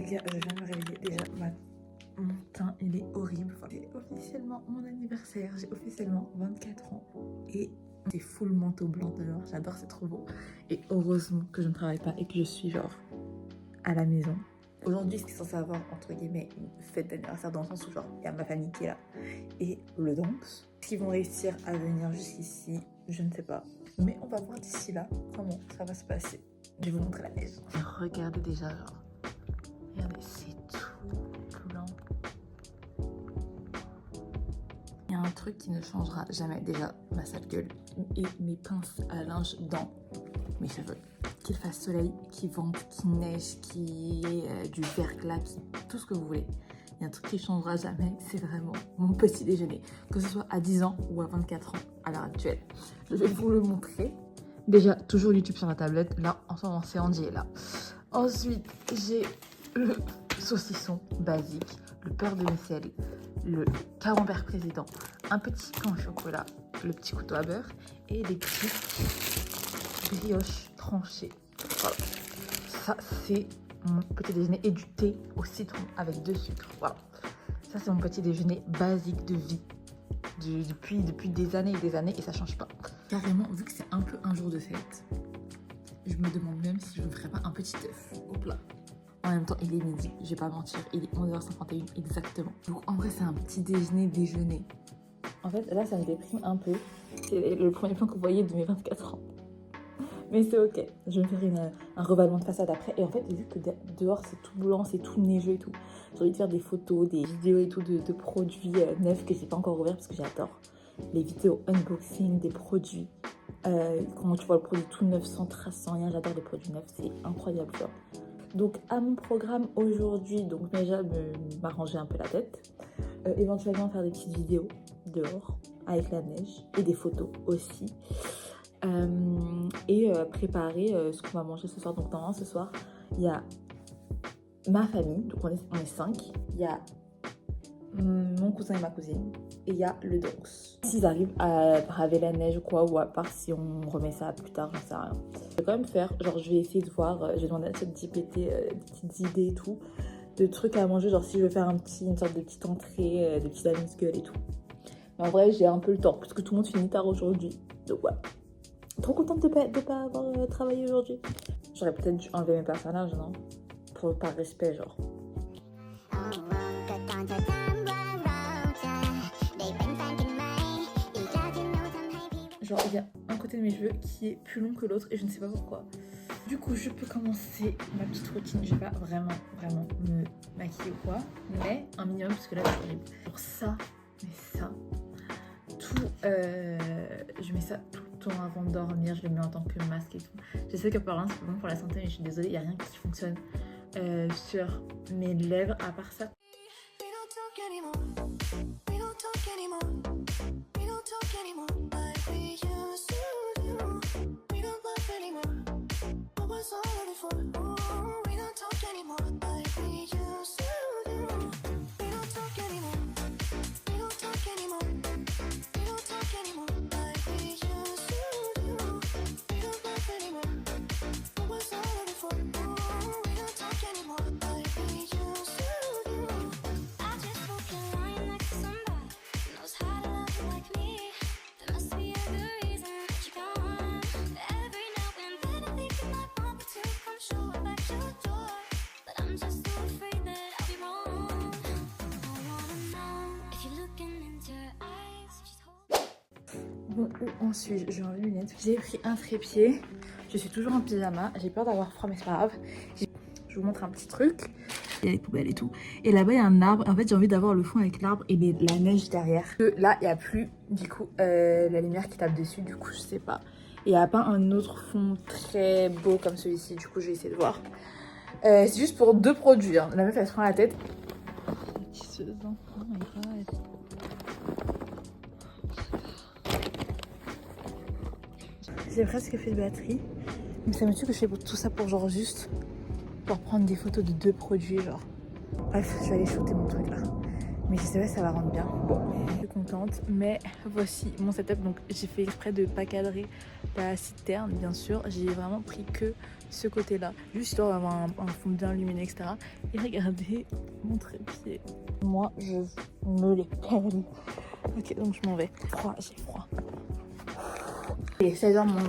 Les gars, je viens de me réveiller. Déjà, mon teint, il est horrible. C'est officiellement mon anniversaire. J'ai officiellement 24 ans. Et c'est full manteau blanc dehors. J'adore, c'est trop beau. Et heureusement que je ne travaille pas et que je suis genre à la maison. Aujourd'hui, c'est censé avoir, entre guillemets, une fête d'anniversaire dans le sens où genre, il y a ma famille qui est là. Et le danse. Est-ce qu'ils vont réussir à venir jusqu'ici? Je ne sais pas. Mais on va voir d'ici là comment ça va se passer. Je vais vous montrer la neige. Regardez déjà, genre. Regardez, c'est tout blanc. Il y a un truc qui ne changera jamais. Déjà, ma sale gueule et mes pinces à linge dans mes cheveux. Qu'il fasse soleil, qu'il vente, qu'il neige, qu'il y ait du verglas, tout ce que vous voulez. Il y a un truc qui ne changera jamais, c'est vraiment mon petit déjeuner. Que ce soit à 10 ans ou à 24 ans à l'heure actuelle. Je vais vous le montrer. Déjà, toujours YouTube sur la tablette. Là, en ce moment, c'est Andy est là. Ensuite, j'ai le saucisson basique, le beurre de sel, le camembert président, un petit pain au chocolat, le petit couteau à beurre et des petites brioches tranchées. Voilà. Ça, c'est mon petit déjeuner et du thé au citron avec 2 sucres. Voilà. Ça, c'est mon petit déjeuner basique de vie. Depuis des années et ça change pas. Carrément, vu que c'est un peu un jour de fête, je me demande même si je ne ferais pas un petit œuf au plat. En même temps, il est midi, je vais pas mentir, il est 11h51 exactement. Donc en vrai, c'est un petit déjeuner. En fait, là, ça me déprime un peu. C'est le premier plan que vous voyez de mes 24 ans. Mais c'est ok, je vais me faire un revêtement de façade après. Et en fait, vu que dehors, c'est tout blanc, c'est tout neigeux et tout, j'ai envie de faire des photos, des vidéos et tout de produits neufs que j'ai pas encore ouverts parce que j'adore les vidéos unboxing des produits. Comment tu vois le produit tout neuf, sans trace, sans rien. J'adore les produits neufs, c'est incroyable ça. Donc à mon programme aujourd'hui, donc déjà m'arranger un peu la tête, éventuellement faire des petites vidéos dehors avec la neige et des photos aussi, et préparer ce qu'on va manger ce soir. Donc normalement ce soir il y a ma famille, donc on est 5, il y a mon cousin et ma cousine et il y a le danse. S'ils arrivent à braver la neige ou quoi, ou à part si on remet ça plus tard, j'en sais rien. Je vais quand même faire, genre je vais essayer de voir, je vais demander à ChatGPT des petites idées et tout, de trucs à manger, genre si je veux faire une sorte de petite entrée, de petits amuse-gueule et tout. Mais en vrai j'ai un peu le temps, parce que tout le monde finit tard aujourd'hui, donc ouais. Trop contente de pas avoir travaillé aujourd'hui. J'aurais peut-être dû enlever mes personnages, non? Par respect, genre. Genre, il y a un côté de mes cheveux qui est plus long que l'autre et je ne sais pas pourquoi. Du coup, je peux commencer ma petite routine. Je vais pas vraiment me maquiller ou quoi, mais un minimum parce que là, c'est horrible. Pour ça, tout, je mets ça tout le temps avant de dormir. Je le mets en tant que masque et tout. Je sais que par là, c'est bon pour la santé, mais je suis désolée, il n'y a rien qui fonctionne sur mes lèvres à part ça. Bon, où en suis-je? J'ai enlevé mes lunettes. J'ai pris un trépied. Je suis toujours en pyjama. J'ai peur d'avoir froid, mais c'est pas grave. Je vous montre un petit truc. Il y a les poubelles et tout. Et là-bas, il y a un arbre. En fait, j'ai envie d'avoir le fond avec l'arbre et la neige derrière. Là, il n'y a plus, du coup, la lumière qui tape dessus. Du coup, je sais pas. Et il n'y a pas un autre fond très beau comme celui-ci. Du coup, je vais essayer de voir. C'est juste pour 2 produits. Hein. La meuf, elle se prend la tête. Tisseuse, hein. Oh my god. J'ai presque fait de batterie, mais ça me tue que je fais tout ça pour genre juste pour prendre des photos de 2 produits genre. Bref, je vais aller shooter mon truc là. Mais je sais pas si ça va rendre bien. Bon, je suis contente. Mais voici mon setup. Donc j'ai fait exprès de pas cadrer la citerne, bien sûr. J'ai vraiment pris que ce côté-là. Juste histoire d'avoir un fond bien lumineux, etc. Et regardez mon trépied. Moi, je me les pèle. Ok, donc je m'en vais. Froid, j'ai froid. Il est 16h moins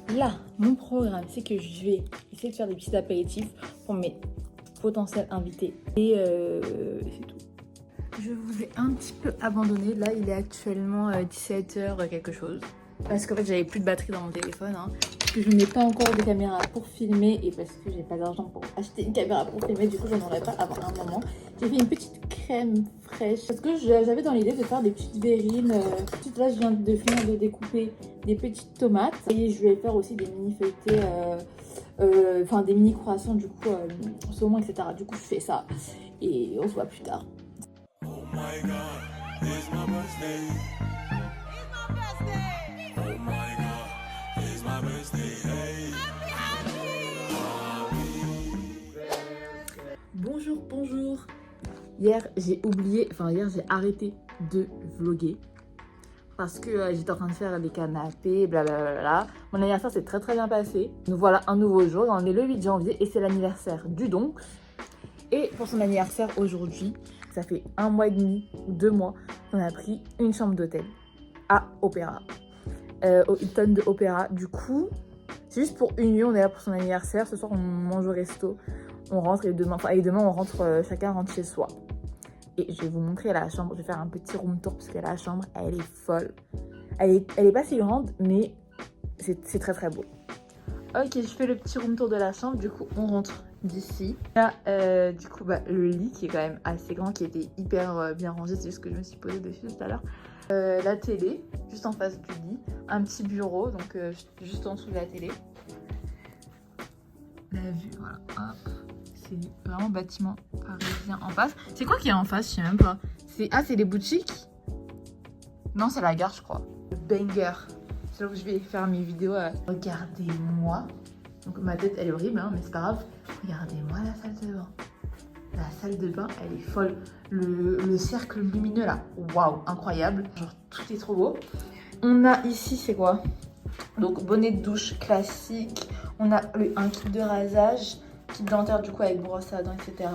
20. Là, mon programme, c'est que je vais essayer de faire des petits apéritifs pour mes potentiels invités. Et c'est tout. Je vous ai un petit peu abandonné. Là, il est actuellement 17h quelque chose. Parce qu'en fait, j'avais plus de batterie dans mon téléphone. Parce que je n'ai pas encore de caméra pour filmer. Et parce que j'ai pas d'argent pour acheter une caméra pour filmer. Du coup, j'en aurais pas avant un moment. J'ai fait une petite crème fraîche. Parce que j'avais dans l'idée de faire des petites verrines. Ensuite, là, je viens de finir de découper des petites tomates. Et je vais faire aussi des mini feuilletés. Enfin, des mini croissants, du coup, saumon, etc. Du coup, je fais ça. Et on se voit plus tard. Oh my God, it's my birthday. It's my birthday. Oh my God, it's my birthday. Hey. Bonjour, bonjour. Hier, j'ai oublié, hier, j'ai arrêté de vlogger. Parce que j'étais en train de faire les canapés, blablabla. Mon anniversaire s'est très bien passé. Nous voilà un nouveau jour. On est le 8 janvier et c'est l'anniversaire du Donks. Et pour son anniversaire aujourd'hui, ça fait 1 mois et demi ou 2 mois qu'on a pris une chambre d'hôtel à Opéra, au Hilton de Opéra. Du coup, c'est juste pour une nuit, on est là pour son anniversaire. Ce soir, on mange au resto, on rentre et demain on rentre, chacun rentre chez soi. Et je vais vous montrer la chambre. Je vais faire un petit room tour parce que la chambre, elle est folle. Elle est pas si grande, mais c'est très beau. Ok, je fais le petit room tour de la chambre. Du coup, on rentre d'ici. Là, du coup, le lit qui est quand même assez grand, qui était hyper bien rangé. C'est juste que je me suis posée dessus tout à l'heure. La télé, juste en face du lit. Un petit bureau, donc juste en dessous de la télé. La vue, voilà. Hop. C'est vraiment bâtiment parisien en face. C'est quoi qui est en face? Je sais même pas. C'est les boutiques? Non, c'est la gare, je crois. Le banger. C'est là où je vais faire mes vidéos. Regardez-moi. Donc ma tête, elle est horrible, hein, mais c'est pas grave. Regardez-moi la salle de bain. La salle de bain, elle est folle. Le cercle lumineux là, waouh, incroyable. Genre, tout est trop beau. On a ici, c'est quoi? Donc, bonnet de douche classique. On a un kit de rasage, kit dentaire du coup avec brosse à dents, etc.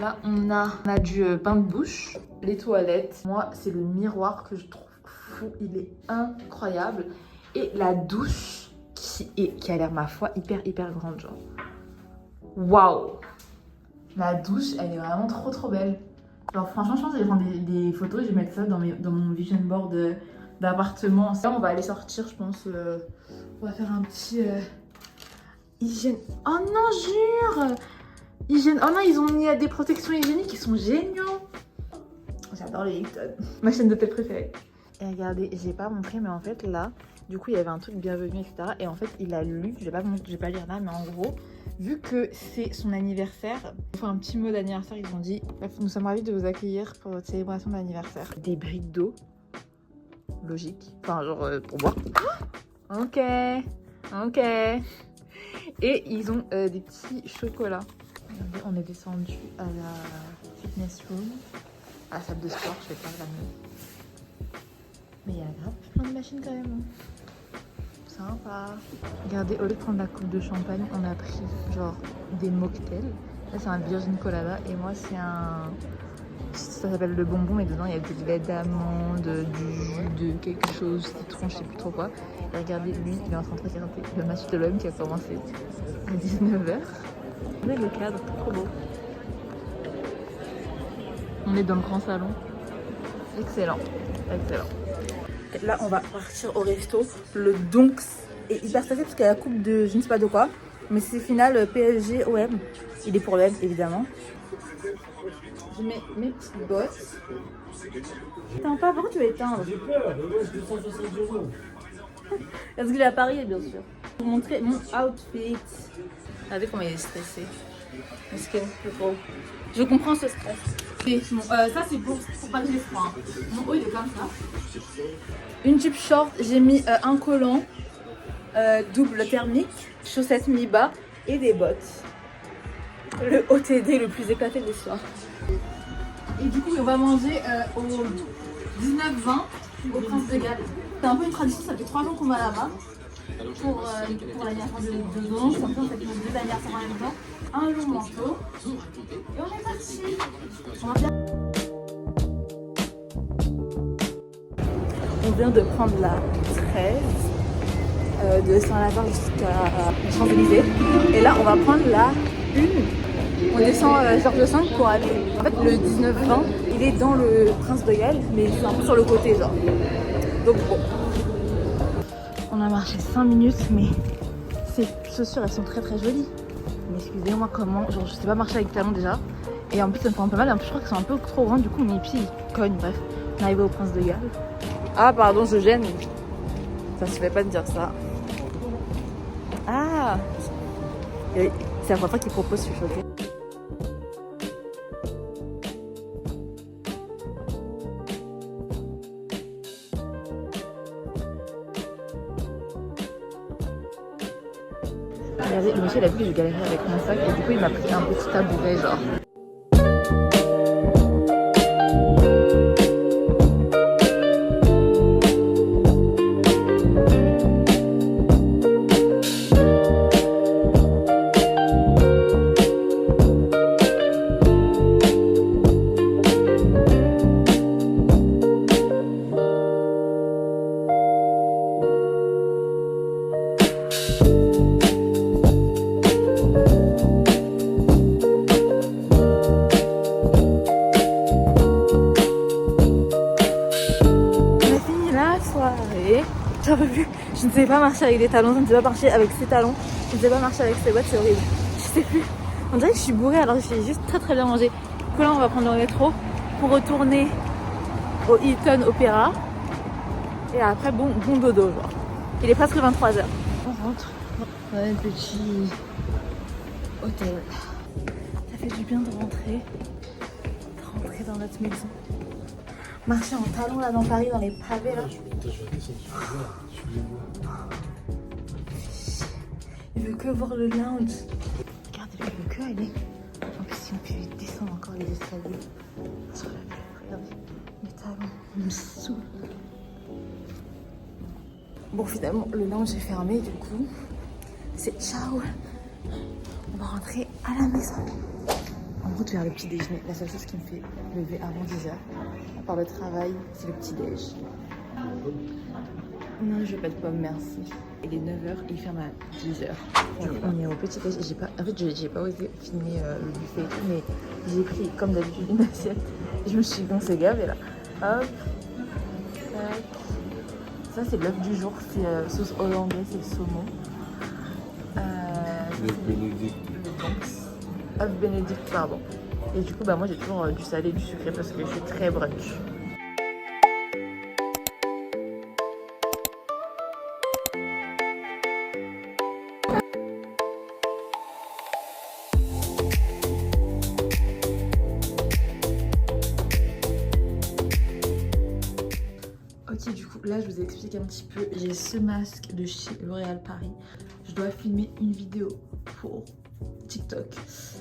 Là, on a du bain de bouche, les toilettes. Moi, c'est le miroir que je trouve fou. Il est incroyable. Et la douche qui a l'air, ma foi, hyper grande, genre. Waouh! La douche, elle est vraiment trop belle. Genre, franchement, je pense que je vais prendre des photos. Je vais mettre ça dans mon vision board d'appartement. Là, on va aller sortir, je pense. On va faire un petit hygiène. Oh non, jure! Hygiène. Oh non, ils ont mis des protections hygiéniques qui sont géniaux. J'adore les Hilton. Ma chaîne d'hôtel préférée. Et regardez, j'ai pas montré, mais en fait, là, du coup, il y avait un truc bienvenu, etc. Et en fait, il a lu, je vais pas lire là, mais en gros, vu que c'est son anniversaire, il faut un petit mot d'anniversaire. Ils ont dit, nous sommes ravis de vous accueillir pour votre célébration d'anniversaire. Des briques d'eau. Logique. Enfin, genre, pour boire. Ok. Et ils ont des petits chocolats. Regardez, on est descendu à la fitness room, à la salle de sport, je vais pas la mienne. Mais il y a grave plein de machines quand même. Sympa. Regardez, au lieu de prendre la coupe de champagne, on a pris genre des mocktails. Là c'est un Virgin Colada et moi c'est un... Ça s'appelle le bonbon, mais dedans il y a du lait d'amande, du jus de quelque chose, citron, je sais plus trop quoi. Et regardez, lui il est en train de regarder le match de l'homme qui a commencé à 19h. Regardez le cadre, trop beau. On est dans le grand salon. Excellent. Là, on va partir au resto. Le Donks est hyper stressé parce qu'il y a la coupe de je ne sais pas de quoi. Mais c'est final PSG OM. Il est pour l'OM, évidemment. Je mets mes petites bottes. T'éteins pas, pourquoi tu vas éteindre? J'ai peur, mais moi je 270 €. Parce qu'il est à Paris, bien sûr. Je vais vous montrer mon outfit. Regardez comment il est stressé. Est-ce que je comprends ce stress. Ça c'est pour pas que j'ai froid. Mon haut il est comme ça. Une jupe short, j'ai mis un collant double thermique, chaussettes mi-bas et des bottes. Le OTD le plus éclaté de l'histoire. Et du coup, on va manger au 19-20 au Prince de Galles. C'est un peu une tradition, ça fait 3 ans qu'on va là-bas. Pour l'anniversaire de Donge, comme ça on fait nos 2 anniversaires en même temps. Un long manteau. Et on est parti. On va bien. On vient de prendre la 13 de Saint-Lazare jusqu'à Champs-Élysées. Et là, on va prendre la 1. On descend Georges V pour aller. En fait, le 19-20, il est dans le Prince de Galles, mais c'est un peu sur le côté, genre. Donc bon. On a marché 5 minutes, mais ces chaussures, elles sont très très jolies. Mais excusez-moi, comment. Genre, je sais pas marcher avec talons déjà. Et en plus, ça me fait un peu mal. Et en plus, je crois qu'elles sont un peu trop grandes. Du coup, mes pieds ils cognent. Bref, on est arrivé au Prince de Galles. Ah, pardon, je gêne. Ça se fait pas de dire ça. Ah, c'est la première fois qu'il propose, je suis choquée. Regardez, le monsieur il a vu que je galérais avec mon sac et du coup il m'a pris un petit tabouret genre. J'en peux plus. Je ne sais pas marcher avec des talons, je ne sais pas marcher avec ces talons, je ne sais pas marcher avec ces boîtes, c'est horrible. Je sais plus. On dirait que je suis bourrée alors que j'ai juste très très bien mangé. Du coup là on va prendre le métro pour retourner au Hilton Opéra. Et après bon dodo genre. Il est presque 23h. On rentre dans un petit hôtel. Ça fait du bien de rentrer dans notre maison. Marcher en talons là dans Paris, dans les pavés là. Il veut que voir le lounge. Regardez, il veut que aller. En plus, si on peut descendre encore les escaliers. Regardez, les talons, ils me saoulent. Bon, finalement, le lounge est fermé, du coup, c'est ciao. On va rentrer à la maison. En route vers le petit déjeuner, la seule chose qui me fait lever avant 10h, à part le travail, c'est le petit déj. Non, je veux pas de pommes, merci. Il est 9h, il ferme à 10h. On est au petit déj. En fait, j'ai pas osé filmer le buffet et tout, mais j'ai pris comme d'habitude une assiette. Et je me suis dit, bon, c'est gavé là. Hop. Tac. Ça, c'est l'œuf du jour, c'est sauce hollandaise, c'est le saumon. L'œuf bénédicte. Œuf bénédicte, pardon. Et du coup, bah, moi j'ai toujours du salé et du sucré parce que je suis très brunch. Ok, du coup, là je vous explique un petit peu. J'ai ce masque de chez L'Oréal Paris. Je dois filmer une vidéo pour TikTok.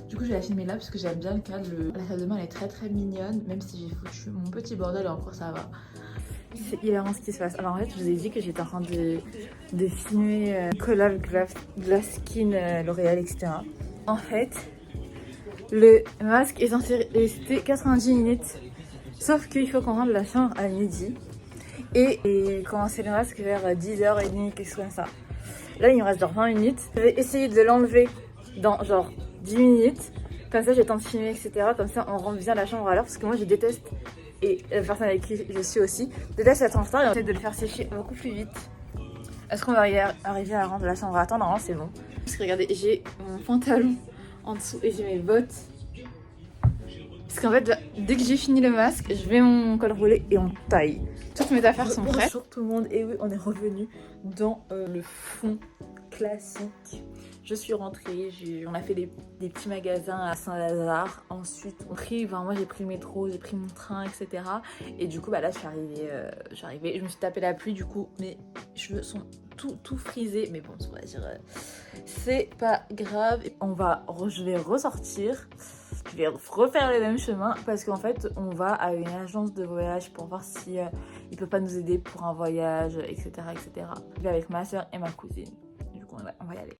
Du coup je vais la filmer là parce que j'aime bien le cadre. La salle de bain elle est très très mignonne, même si j'ai foutu mon petit bordel et encore ça va. C'est hilarant ce qui se passe. Alors en fait je vous ai dit que j'étais en train de filmer Color Glass Skin L'Oréal etc. En fait le masque est censé rester 90 minutes, sauf qu'il faut qu'on rentre la chambre à midi et commencer le masque vers 10h30, quelque chose comme ça. Là il me reste genre 20 minutes. Je vais essayer de l'enlever dans genre 10 minutes. Comme ça j'ai le temps de filmer etc. Comme ça on rentre bien la chambre à l'heure. Parce que moi je déteste, et la personne avec qui je suis aussi, déteste être en retard et on essaie de le faire sécher beaucoup plus vite. Est-ce qu'on va arriver à rendre la chambre à temps? Normalement c'est bon. Parce que regardez, j'ai mon pantalon en dessous et j'ai mes bottes. Parce qu'en fait dès que j'ai fini le masque, je mets mon col roulé et on taille. Toutes mes affaires sont prêtes. Bonjour tout le monde, et oui on est revenu dans le fond classique. Je suis rentrée, on a fait des petits magasins à Saint-Lazare. Ensuite, moi j'ai pris le métro, j'ai pris mon train, etc. Et du coup, bah là, je suis arrivée. Je me suis tapé la pluie, du coup, mes cheveux sont tout frisés. Mais bon, on va dire, c'est pas grave. Je vais ressortir. je vais refaire le même chemin parce qu'en fait, on va à une agence de voyage pour voir si il peut pas nous aider pour un voyage, etc., etc. Je vais avec ma soeur et ma cousine. Du coup, on va y aller.